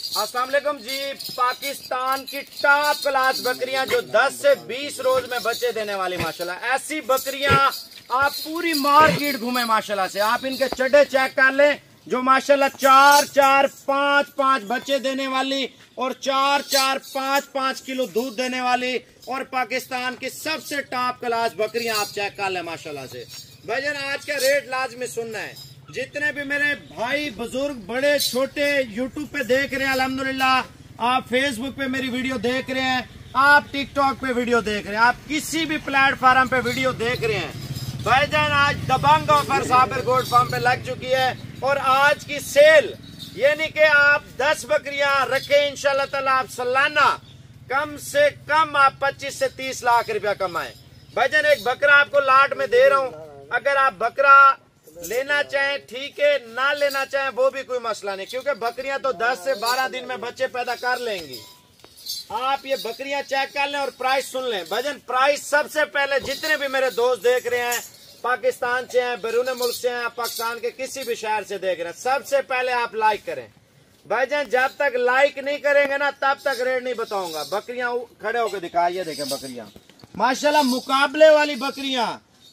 अस्सलाम वालेकुम जी। पाकिस्तान की टॉप क्लास बकरियां जो 10 से 20 रोज में बच्चे देने वाली माशाल्लाह, ऐसी बकरियां आप पूरी मार्केट घूमे माशाल्लाह से। आप इनके चड्डे चेक कर लें जो माशाल्लाह 4-4, 5-5 बच्चे देने वाली और 4-4, 5-5 किलो दूध देने वाली और पाकिस्तान की सबसे टॉप क्लास बकरियां आप चेक कर लें माशाल्लाह से। भाईजान आज का रेट लाजमी सुनना है। जितने भी मेरे भाई बुजुर्ग बड़े छोटे यूट्यूब पे देख रहे हैं अल्हम्दुलिल्लाह, आप फेसबुक पे मेरी वीडियो देख रहे हैं, आप टिकटॉक पे वीडियो देख रहे हैं, आप किसी भी प्लेटफॉर्म पे वीडियो देख रहे हैं, भाईजान आज दबंग ऑफर साबिर गोट फार्म पे लग चुकी है। और आज की सेल यानी कि आप 10 बकरियां रखें इंशाल्लाह ताला आप सालाना कम से कम आप 25 से 30 लाख रुपया कमाएं। भाईजान एक बकरा आपको लाट में दे रहा हूं, अगर आप बकरा लेना चाहें ठीक है, ना लेना चाहें वो भी कोई मसला नहीं, क्योंकि बकरियां तो 10 से 12 दिन में बच्चे पैदा कर लेंगी। आप ये बकरियां चेक कर लें और प्राइस सुन लें। भजन प्राइस सबसे पहले जितने भी मेरे दोस्त देख रहे हैं पाकिस्तान से हैं, बैरून मुल्क से हैं, पाकिस्तान के किसी भी शहर से देख रहे हैं, सबसे पहले आप लाइक करें। भाईजान जब तक लाइक नहीं करेंगे ना तब तक रेट नहीं बताऊंगा। बकरियां खड़े होकर दिखाइए, देखें बकरियां माशाल्लाह मुकाबले वाली बकरियां।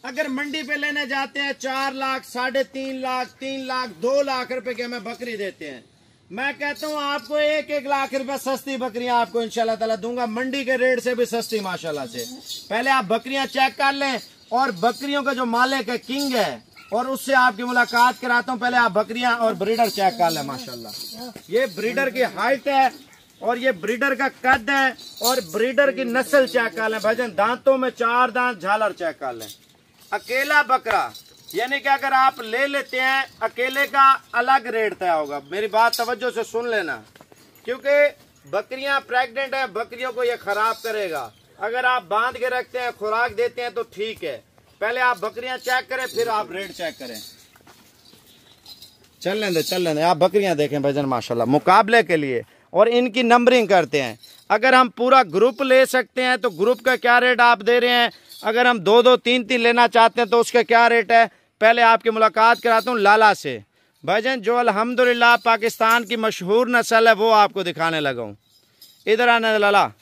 अगर मंडी पे लेने जाते हैं 4 लाख, 3.5 लाख, 3 लाख, 2 लाख रुपए की हमें बकरी देते हैं। मैं कहता हूँ आपको 1-1 लाख रुपए सस्ती बकरियां आपको इंशाल्लाह ताला दूंगा, मंडी के रेट से भी सस्ती माशाल्लाह से। पहले आप बकरियां चेक कर लें और बकरियों का जो मालिक है किंग है और उससे आपकी मुलाकात कराता हूँ। पहले आप बकरियां और ब्रीडर चेक कर लें माशाल्लाह। ये ब्रीडर की हाइट है और ये ब्रीडर का कद है और ब्रीडर की नस्ल चेक कर लें। भजन दांतों में 4 दांत, झालर चेक कर लें। अकेला बकरा यानी कि अगर आप ले लेते हैं अकेले का अलग रेट तय होगा। मेरी बात तवज्जो से सुन लेना, क्योंकि बकरियां प्रेग्नेंट हैं, बकरियों को ये खराब करेगा। अगर आप बांध के रखते हैं, खुराक देते हैं तो ठीक है, पहले आप बकरियां चेक करें फिर आप रेट चेक करें। चल लेंदे आप बकरियां देखें भाईजान माशाल्लाह मुकाबले के लिए, और इनकी नंबरिंग करते हैं। अगर हम पूरा ग्रुप ले सकते हैं तो ग्रुप का क्या रेट आप दे रहे हैं, अगर हम 2-2, 3-3 लेना चाहते हैं तो उसका क्या रेट है। पहले आपकी मुलाकात कराता हूँ लाला से। भाईजान जो अल्हम्दुलिल्लाह पाकिस्तान की मशहूर नस्ल है वो आपको दिखाने लगा हूँ। इधर आने लाला,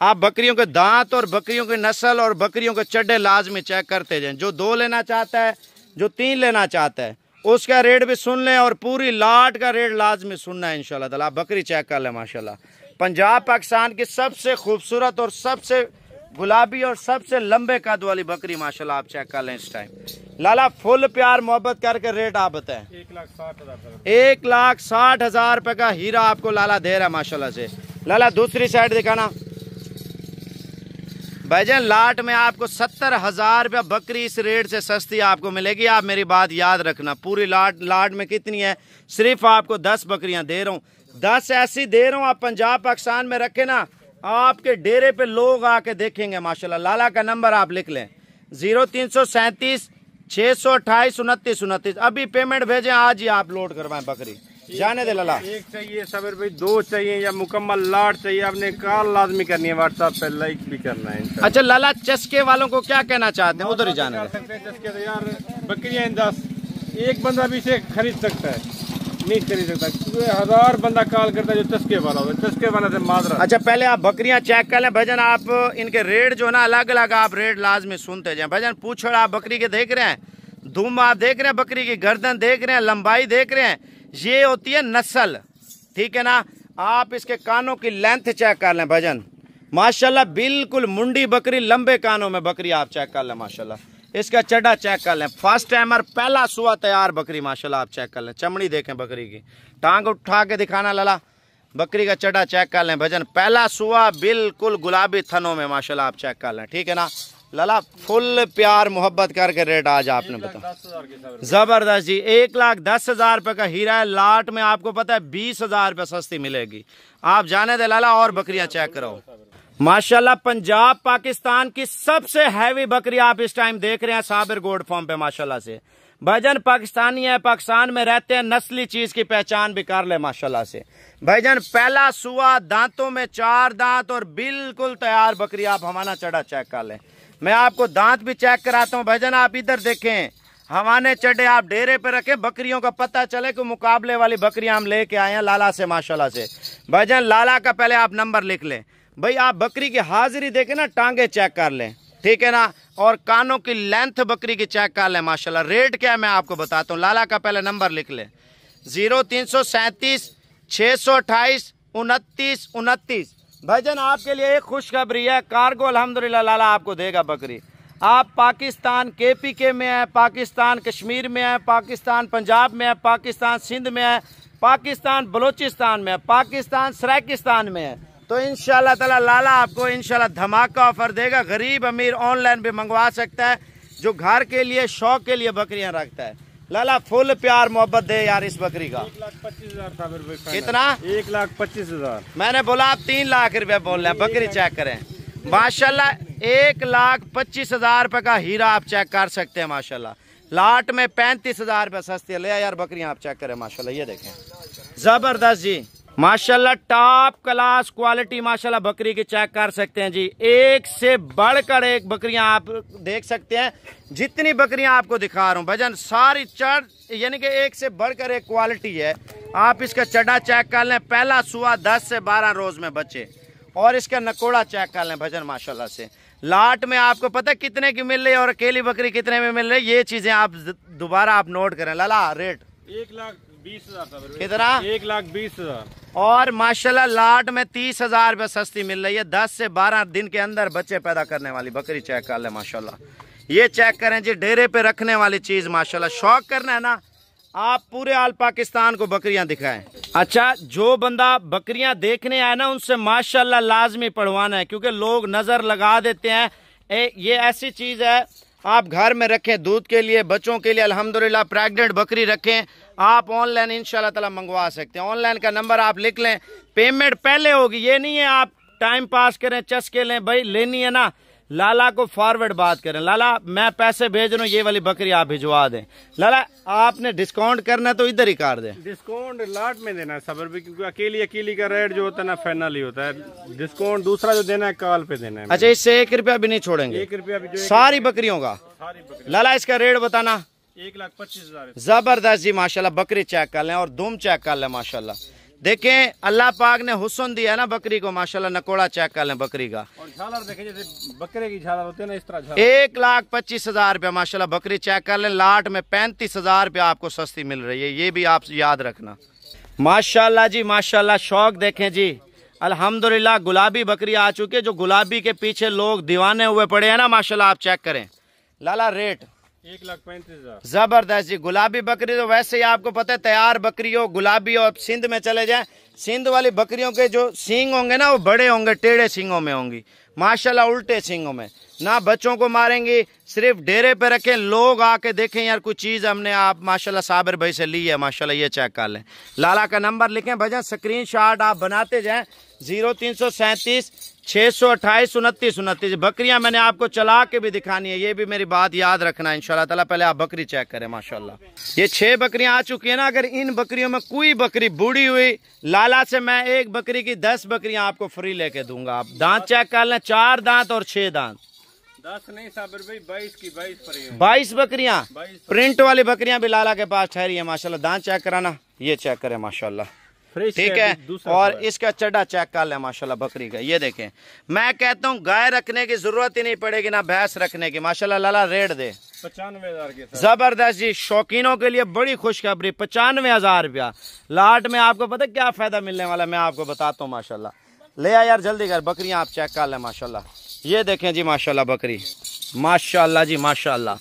आप बकरियों के दांत और बकरियों की नस्ल और बकरियों के चड्डे लाजमी चेक करते जाएं। जो 2 लेना चाहता है, जो 3 लेना चाहता है उसका रेट भी सुन लें और पूरी लाट का रेट लाजमी सुनना है इंशाल्लाह ताला। बकरी चेक कर लें माशाल्लाह। पंजाब पाकिस्तान की सबसे खूबसूरत और सबसे गुलाबी और सबसे लंबे कद वाली बकरी माशाल्लाह आप चेक कर लें इस टाइम। लाला फुल प्यार मोहब्बत करके रेट आप बताएं। 1,60,000 रुपए का हीरा आपको लाला दे रहा है माशाल्लाह से। लाला दूसरी साइड दिखाना। भाईजान लाट में आपको 70,000 रुपया बकरी इस रेट से सस्ती आपको मिलेगी। आप मेरी बात याद रखना। पूरी लाट में कितनी है, सिर्फ आपको 10 बकरियां दे रहा हूँ, 10 ऐसी दे रहा हूँ। आप पंजाब पाकिस्तान में रखे ना, आपके डेरे पे लोग आके देखेंगे माशाल्लाह। लाला का नंबर आप लिख लें 0337 628 29 29। अभी पेमेंट भेजें, आज ही आप लोड करवाएं बकरी। जाने दे लाला। एक चाहिए सबीर भाई, 2 चाहिए या मुकम्मल लाट चाहिए, आपने कॉल लाजमी करनी है, व्हाट्सएप पे लाइक भी करना है। अच्छा लाला चस्के वालों को क्या कहना चाहते हैं, उधर ही जाने चस्के तो यार बकरियां 10, एक बंदा भी इसे खरीद सकता है, नहीं खरीद सकता, 1000 बंदा कॉल करता है जो चस्के वाला हो, चस्के वाला से माजरा। अच्छा पहले आप बकरियां चेक कर लें भजन। आप इनके रेट जो है ना अलग अलग आप रेट लाजमी सुनते जाएं। भजन पूछड़ आप बकरी के देख रहे हैं, धूम आप देख रहे हैं, बकरी की गर्दन देख रहे हैं, लंबाई देख रहे हैं, ये होती है नस्ल, ठीक है ना। आप इसके कानों की लेंथ चेक कर लें भजन माशाल्लाह, बिल्कुल मुंडी बकरी, लंबे कानों में बकरी आप चेक कर लें माशाल्लाह। इसका चड्डा चेक कर लें, फर्स्ट टाइमर पहला सुआ तैयार बकरी माशाल्लाह आप चेक कर लें। चमड़ी देखें बकरी की, टांग उठा के दिखाना लाला। बकरी का चड्डा चेक कर लें भजन, पहला सुआ बिल्कुल गुलाबी थनों में माशाल्लाह आप चेक कर लें, ठीक है ना। लाला फुल प्यार मोहब्बत करके रेट आज आपने बताया जबरदस्त जी। 1,10,000 रुपए का हीरा है, लाट में आपको पता है 20,000 रुपए सस्ती मिलेगी। आप जाने दे लाला और बकरियां चेक करो माशाल्लाह। पंजाब पाकिस्तान की सबसे हैवी बकरी आप इस टाइम देख रहे हैं साबिर गोट फार्म पे माशाल्लाह से। भाईजान पाकिस्तानी है, पाकिस्तान में रहते हैं, नस्ली चीज की पहचान भी कर ले माशाल्लाह से। भाईजान पहला सुआ, दांतों में 4 दांत और बिल्कुल तैयार बकरी। आप हमारा चढ़ा चेक कर लें, मैं आपको दांत भी चेक कराता हूँ। भाईजान आप इधर देखें, हमारे चड्डे आप डेरे पे रखें, बकरियों का पता चले कि मुकाबले वाली बकरियां हम लेके आए हैं लाला से माशाल्लाह से। भाईजान लाला का पहले आप नंबर लिख लें भाई, आप बकरी की हाजिरी देके ना टांगे चेक कर लें, ठीक है ना, और कानों की लेंथ बकरी की चेक कर लें माशाल्लाह। रेट क्या है मैं आपको बताता हूँ। लाला का पहले नंबर लिख लें 0337 628 29 29। भाईजान आपके लिए एक खुशखबरी है, कार्गो अल्हम्दुलिल्लाह लाला आपको देगा बकरी। आप पाकिस्तान KPK में है, पाकिस्तान कश्मीर में है, पाकिस्तान पंजाब में है, पाकिस्तान सिंध में है, पाकिस्तान बलूचिस्तान में है, पाकिस्तान सराकिस्तान में है, तो इंशाल्लाह ताला लाला आपको इंशाल्लाह धमाका ऑफर देगा। गरीब अमीर ऑनलाइन भी मंगवा सकता है, जो घर के लिए शौक के लिए बकरियां रखता है। लाला फुल प्यार मोहब्बत दे यार इस बकरी का। 1,25,000 कितना? 1,25,000। मैंने बोला आप 3 लाख रुपया बोल रहे हैं। बकरी चेक करें माशाल्लाह, 1,25,000 रुपए का हीरा आप चेक कर सकते हैं माशाल्लाह। लाट में 35,000 रुपये सस्ती ले यार बकरियां आप चेक करें माशाल्लाह। ये देखें जबरदस्त जी माशाल्लाह, टॉप क्लास क्वालिटी माशाल्लाह बकरी की चेक कर सकते हैं जी। एक से बढ़कर एक बकरियां आप देख सकते हैं। जितनी बकरियां आपको दिखा रहा हूं भजन सारी चढ़ यानी कि एक से बढ़कर एक क्वालिटी है। आप इसका चढ़ा चेक कर लें, पहला सुआ 10 से 12 रोज में बचे, और इसका नकोड़ा चेक कर लें भजन माशाल्लाह से। लाट में आपको पता है कितने की मिल रही है और अकेली बकरी कितने में मिल रही है, ये चीजें आप दोबारा आप नोट करें। लाला रेट 1,20,000। कितना? 1,20,000। और माशाल्लाह लाट में 30,000 रुपये सस्ती मिल रही है। 10 से 12 दिन के अंदर बच्चे पैदा करने वाली बकरी चेक कर ले माशाल्लाह। ये चेक करें जी, डेरे पे रखने वाली चीज माशाल्लाह। शौक करना है ना, आप पूरे आल पाकिस्तान को बकरियां दिखाएं। अच्छा, जो बंदा बकरियां देखने आए ना उनसे माशाल्लाह लाजमी पढ़वाना है, क्योंकि लोग नजर लगा देते हैं। ये ऐसी चीज है आप घर में रखें दूध के लिए, बच्चों के लिए अल्हम्दुलिल्लाह। प्रेग्नेंट बकरी रखें आप, ऑनलाइन इंशाल्लाह ताला मंगवा सकते हैं। ऑनलाइन का नंबर आप लिख लें, पेमेंट पहले होगी। ये नहीं है आप टाइम पास करें चस्के लें, भाई लेनी है ना लाला को फॉरवर्ड बात करें, लाला मैं पैसे भेज रहा हूँ ये वाली बकरी आप भिजवा दें। लाला आपने डिस्काउंट करना है तो इधर ही कर दें। डिस्काउंट लाट में देना है सबर भी, क्योंकि अकेली का रेट जो होता है ना फाइनल ही होता है। डिस्काउंट दूसरा जो देना है कॉल पे देना है। अच्छा, इससे 1 रुपया भी नहीं छोड़ेंगे? 1 रुपया भी जो सारी बकरियों का? लाला इसका रेट बताना। 1,25,000। जबरदस्त जी माशाल्लाह। बकरी चेक कर लें और दुम चेक कर लें माशाल्लाह। देखें अल्लाह पाक ने हुस्न दिया ना बकरी को माशाल्लाह। नकोड़ा चेक कर लें बकरी का, और झालर देखें जैसे बकरे की झालर होती है ना, इस तरह 1,25,000 रुपया माशाल्लाह बकरी चेक कर लें। लाट में 35,000 रुपया आपको सस्ती मिल रही है, ये भी आप याद रखना माशाल्लाह जी माशाल्लाह। शौक देखें जी अल्हम्दुलिल्लाह, गुलाबी बकरी आ चुकी है। जो गुलाबी के पीछे लोग दीवाने हुए पड़े हैं ना माशाल्लाह, आप चेक करें। लाला रेट 1,35,000। जबरदस्त जी। गुलाबी बकरी तो वैसे ही आपको पता है तैयार बकरी हो, गुलाबी और सिंध में चले जाएं, सिंध वाली बकरियों के जो सींग होंगे ना वो बड़े होंगे, टेढ़े सींगों में होंगी माशाल्लाह, उल्टे सींगों में ना। बच्चों को मारेंगी, सिर्फ डेरे पे रखें, लोग आके देखें यार कुछ चीज हमने आप माशाल्लाह साबिर भाई से ली है माशाल्लाह। ये चेक कर लें। लाला का नंबर लिखें भजन, स्क्रीनशॉट आप बनाते जाएं 0337 628 29 29। बकरियां मैंने आपको चला के भी दिखानी है, ये भी मेरी बात याद रखना है इंशाल्लाह ताला। पहले आप बकरी चेक करें माशाल्लाह। ये 6 बकरियां आ चुकी है ना। अगर इन बकरियों में कोई बकरी बूढ़ी हुई, लाला से मैं एक बकरी की 10 बकरियां आपको फ्री लेके दूंगा। आप दांत चेक कर लें, 4 दांत और 6 दांत। 10 नहीं साबिर भाई, 22 की 22 फ्री। 22 बकरियां प्रिंट वाली बकरियां भी लाला के पास ठहरी है माशाल्लाह। दांत चेक कराना, ये चेक करें माशाल्लाह, ठीक है। और इसका चढ़ा चेक कर ले माशाल्लाह बकरी का। ये देखें, मैं कहता हूँ गाय रखने की जरूरत ही नहीं पड़ेगी ना भैंस रखने की माशाल्लाह। लाला रेट दे 95,000 के साथ। जबरदस्त जी, शौकीनों के लिए बड़ी खुशखबरी 95,000 रुपया। लाट में आपको पता क्या फायदा मिलने वाला मैं आपको बताता हूँ माशाल्लाह। ले आ यार जल्दी कर, बकरियां आप चेक कर ले माशाल्लाह। ये देखें जी माशाल्लाह बकरी माशाल्लाह जी माशाल्लाह।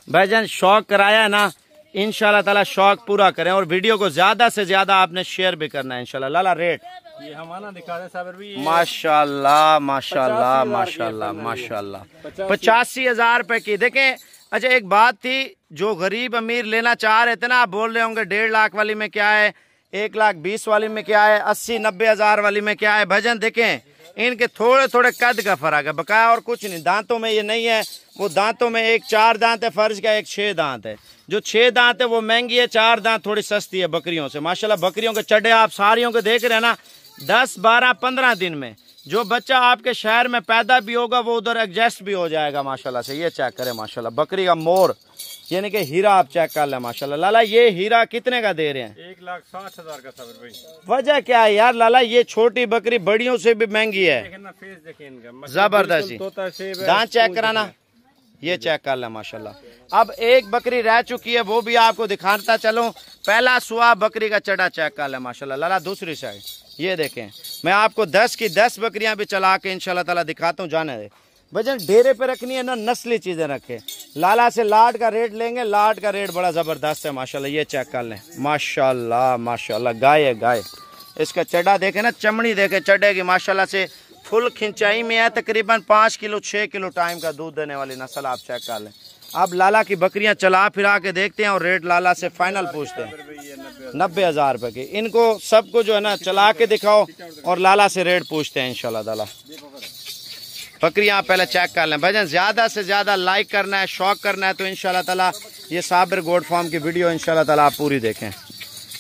भाईजान शौक कराया है ना, इंशाल्लाह ताला शौक पूरा करें, और वीडियो को ज्यादा से ज्यादा आपने शेयर भी करना है इंशाल्लाह। लाला रेट ये हमारा दिखा रहे साबिर भी माशाल्लाह माशाल्लाह माशाल्लाह माशाल्लाह 85,000 रुपए की। देखें अच्छा, एक बात थी, जो गरीब अमीर लेना चाह रहे थे ना, आप बोल रहे होंगे 1.5 लाख वाली में क्या है, 1,20,000 वाली में क्या है, 80-90 हज़ार वाली में क्या है। भजन देखें इनके थोड़े थोड़े कद का फर्क है बकाया, और कुछ नहीं। दांतों में ये नहीं है, वो दांतों में एक 4 दांत है फर्ज का, एक 6 दांत है। जो 6 दांत है वो महंगी है, 4 दांत थोड़ी सस्ती है बकरियों से माशाल्लाह। बकरियों के चड्डे आप सारियों के देख रहे हैं ना, 10, 12, 15 दिन में जो बच्चा आपके शहर में पैदा भी होगा वो उधर एडजस्ट भी हो जाएगा माशाल्लाह से। ये चेक करें माशाल्लाह, बकरी का मोर यानी कि हीरा आप चेक कर लें माशाल्लाह। लाला ये हीरा कितने का दे रहे हैं? 1,60,000 का साबिर भाई। वजह क्या है यार लाला, ये छोटी बकरी बड़ियों से भी महंगी है। फेस देखिए इनका जबरदस्ती, दांत चेक कराना, ये चेक कर लें माशाल्लाह। अब एक बकरी रह चुकी है वो भी आपको दिखाता चलो। पहला सुआ बकरी का चढ़ा चेक कर लें माशाल्लाह। लाला दूसरी साइड ये देखें, मैं आपको 10 की 10 बकरियां भी चला के इंशाल्लाह ताला दिखाता हूँ। जाने दे वजन डेरे पे रखनी है ना, नस्ली चीजें रखे। लाला से लाट का रेट लेंगे, लाट का रेट बड़ा जबरदस्त है माशाल्लाह। ये चेक कर लें माशाल्लाह माशाल्लाह, गाय है गाय। इसका चढ़ा देखे ना, चमड़ी देखे चढ़े की माशाल्लाह से फुल खिंचाई में है। तकरीबन 5 किलो 6 किलो टाइम का दूध देने वाली नस्ल आप चेक कर लें। अब लाला की बकरियां चला फिरा के देखते हैं और रेट लाला से फाइनल पूछते हैं। 90,000 रुपए की। इनको सबको जो है ना चला के दिखाओ और लाला से रेट पूछते हैं इंशाल्लाह ताला। बकरियां आप पहले चेक कर लें। भजन ज्यादा से ज्यादा लाइक करना है, शौक करना है तो इंशाल्लाह ताला ये साबिर गोट फार्म की वीडियो इंशाल्लाह ताला आप पूरी देखें।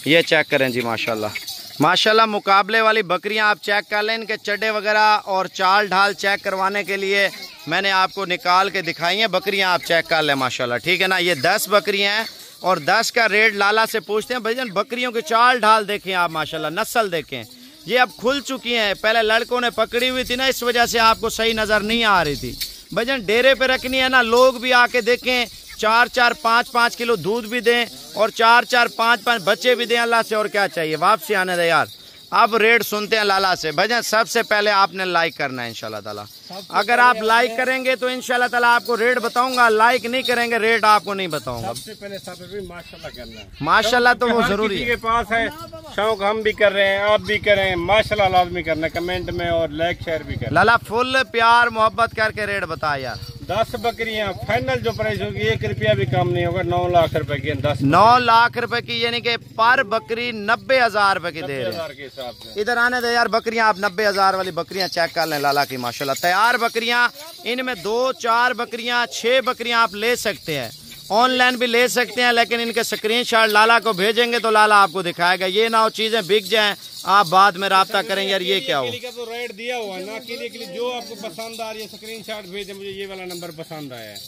ये चेक करें जी माशाल्लाह माशाल्लाह, मुकाबले वाली बकरियां आप चेक कर लें। इनके चड्डे वगैरह और चाल ढाल चेक करवाने के लिए मैंने आपको निकाल के दिखाई हैं। बकरियां आप चेक कर लें माशाल्लाह, ठीक है ना। ये 10 बकरियां हैं और 10 का रेट लाला से पूछते हैं। भजन बकरियों के चाल ढाल देखें आप माशाल्लाह, नस्ल देखें, ये अब खुल चुकी हैं। पहले लड़कों ने पकड़ी हुई थी ना, इस वजह से आपको सही नज़र नहीं आ रही थी। भजन डेरे पे रखनी है ना, लोग भी आके देखें, 4-4 5-5 किलो दूध भी दें और 4-4 5-5 बच्चे भी दें। अल्लाह से और क्या चाहिए, वापसी आने दे यार। अब रेट सुनते हैं लाला से। भजन सबसे पहले आपने लाइक करना है इंशाल्लाह ताला। अगर आप लाइक करेंगे तो इंशाल्लाह ताला आपको रेट बताऊंगा, लाइक नहीं करेंगे रेट आपको नहीं बताऊंगा। सबसे पहले माशाल्लाह करना है। माशाल्लाह तो वो जरूरी है। के पास है शौक, हम भी कर रहे हैं, आप भी करें माशाल्लाह, लाजमी करना है कमेंट में और लाइक शेयर भी करें। लाला फुल प्यार मोहब्बत करके रेट बता यार। 10 बकरियां फाइनल जो प्राइस होगी 1 रुपया भी कम नहीं होगा। 9 लाख रुपए की 10 9 लाख रुपए की, यानी कि पर बकरी 90,000 रुपए की दे रहे हैं। इधर आने दे यार, बकरियां आप 90,000 वाली बकरियां चेक कर लें लाला की माशाल्लाह। तैयार बकरियां, इनमें 2-4 बकरियां 6 बकरियां आप ले सकते हैं, ऑनलाइन भी ले सकते हैं, लेकिन इनके स्क्रीनशॉट लाला को भेजेंगे तो लाला आपको दिखाएगा। ये ना हो चीजें बिक जाएं आप बाद में राब्ता करें यार ये क्या हो। तो रेट दिया हुआ है ना, के लिए जो आपको पसंद आ रही है स्क्रीनशॉट भेजें, मुझे ये वाला नंबर पसंद आया है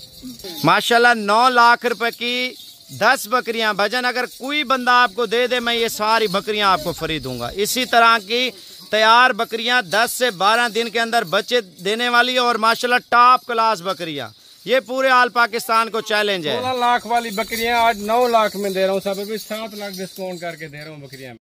माशाल्लाह। 9 लाख रुपए की 10 बकरियां। भजन अगर कोई बंदा आपको दे दे, मैं ये सारी बकरियां आपको फ्री दूंगा। इसी तरह की तैयार बकरियां 10 से 12 दिन के अंदर बच्चे देने वाली और माशाल्लाह टॉप क्लास बकरियां, ये पूरे आल पाकिस्तान को चैलेंज है। 16 लाख वाली बकरियां आज 9 लाख में दे रहा हूँ। सब 7 लाख डिस्काउंट करके दे रहा हूँ बकरियां।